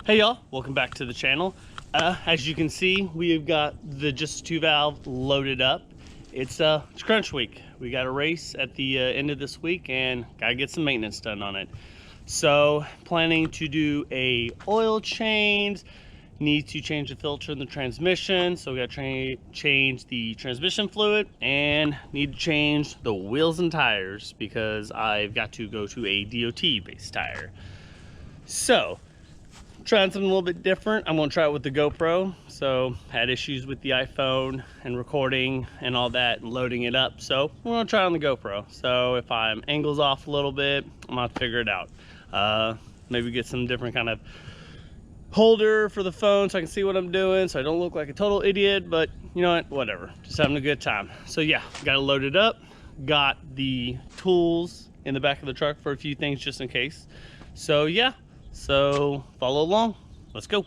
Hey y'all, welcome back to the channel. As you can see, we've got the JSTA2V valve loaded up. It's crunch week. We got a race at the end of this week and gotta get some maintenance done on it. So planning to do a oil change, need to change the filter in the transmission. So we gotta change the transmission fluid and need to change the wheels and tires because I've got to go to a DOT based tire. So trying something a little bit different. I'm gonna try it with the GoPro. So had issues with the iPhone and recording and all that and loading it up. So we're gonna try it on the GoPro. So if I'm angles off a little bit, I'm gonna figure it out. Maybe get some different kind of holder for the phone so I can see what I'm doing so I don't look like a total idiot, but you know what, whatever, just having a good time. So yeah, got it loaded up, got the tools in the back of the truck for a few things just in case. So yeah, so follow along, let's go.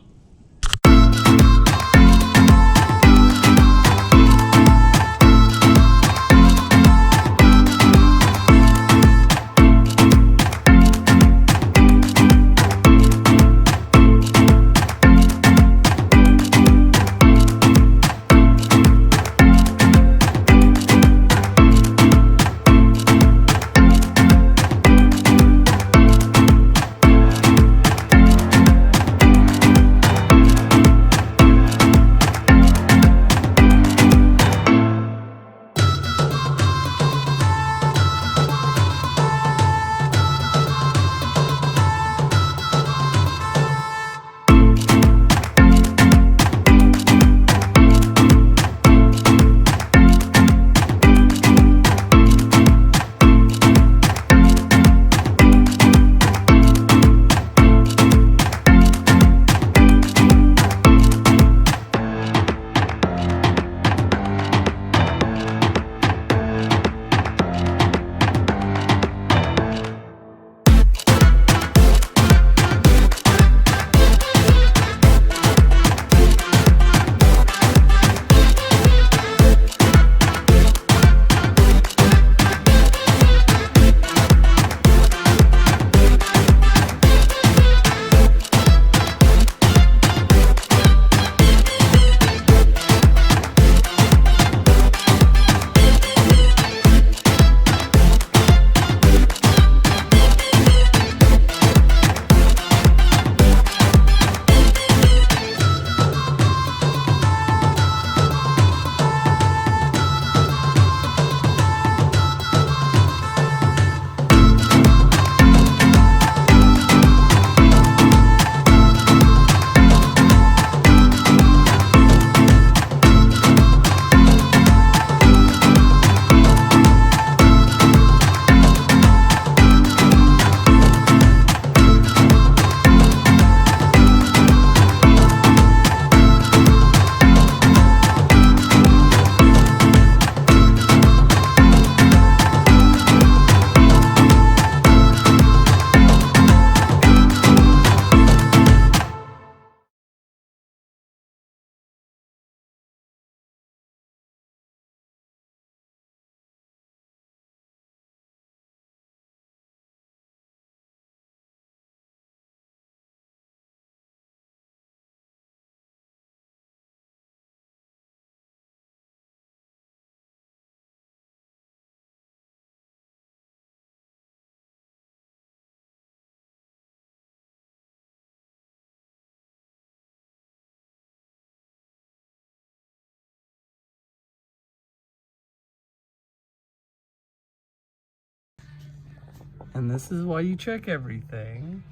And this is why you check everything,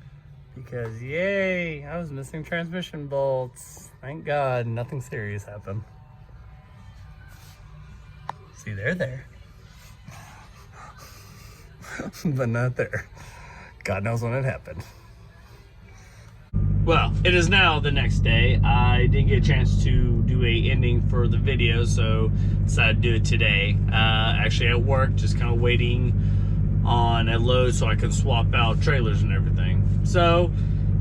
because yay, I was missing transmission bolts. Thank God, nothing serious happened. See, they're there, but not there. God knows when it happened. Well, it is now the next day. I didn't get a chance to do a ending for the video, so decided to do it today. Actually at work, just kind of waiting on a load so I can swap out trailers and everything. So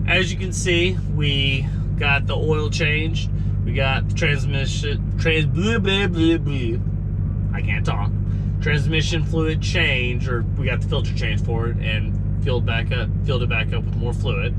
as you can see, we got the oil changed, we got the transmission I can't talk, transmission fluid change, or we got the filter change for it and filled it back up with more fluid.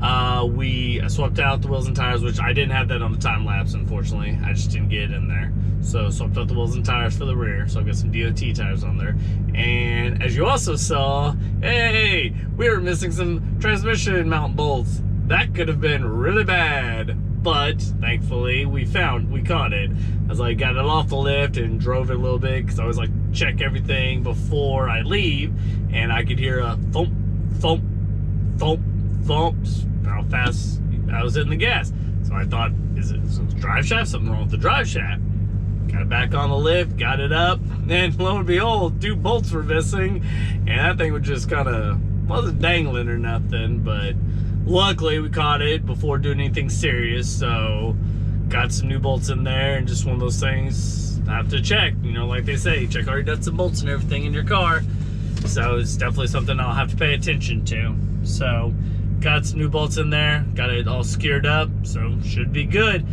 I swapped out the wheels and tires, which I didn't have that on the time lapse, unfortunately. I just didn't get it in there. So swapped out the wheels and tires for the rear. So I've got some DOT tires on there. And as you also saw, hey, we were missing some transmission mount bolts. That could have been really bad, but thankfully we caught it. As I got it off the lift and drove it a little bit, because I always like check everything before I leave, and I could hear a thump, thump, thump, thump, how fast I was hitting the gas. So I thought, is it the drive shaft? Something wrong with the drive shaft. Got it back on the lift, got it up, and lo and behold, 2 bolts were missing, and that thing was just kind of, wasn't dangling or nothing, but luckily we caught it before doing anything serious. So got some new bolts in there, and just one of those things I have to check, you know, like they say, check all your nuts and bolts and everything in your car. So it's definitely something I'll have to pay attention to. So got some new bolts in there, got it all secured up, so should be good.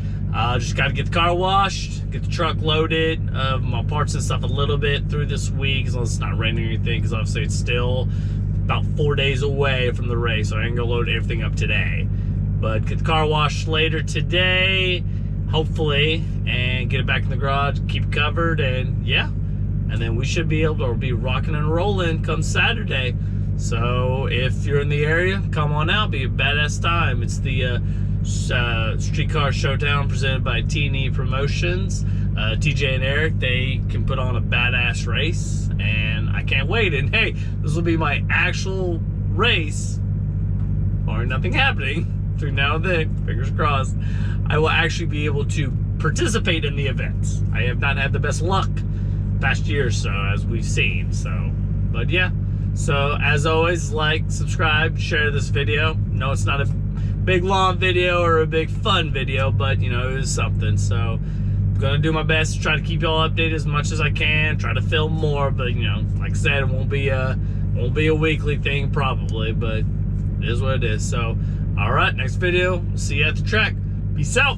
Just got to get the car washed, get the truck loaded, my parts and stuff a little bit through this week, as long as it's not raining or anything, because obviously it's still about 4 days away from the race, so I ain't gonna load everything up today. But get the car washed later today, hopefully, and get it back in the garage, keep it covered, and yeah. And then we should be able to be rocking and rolling come Saturday. So if you're in the area, come on out, be a badass time. It's the StreetCar ShowDown presented by T&E Promotions. TJ and Eric, they can put on a badass race, and I can't wait. And hey, this will be my actual race, barring nothing happening between now and then, fingers crossed. I will actually be able to participate in the events. I have not had the best luck past year or so, as we've seen. So, but yeah. So as always, like, subscribe, share this video. No, it's not a big long video or a big fun video, but you know, it was something. So I'm gonna do my best to try to keep y'all updated as much as I can, try to film more, but you know, like I said, it won't be a weekly thing probably, but it is what it is. So all right, next video, see you at the track. Peace out.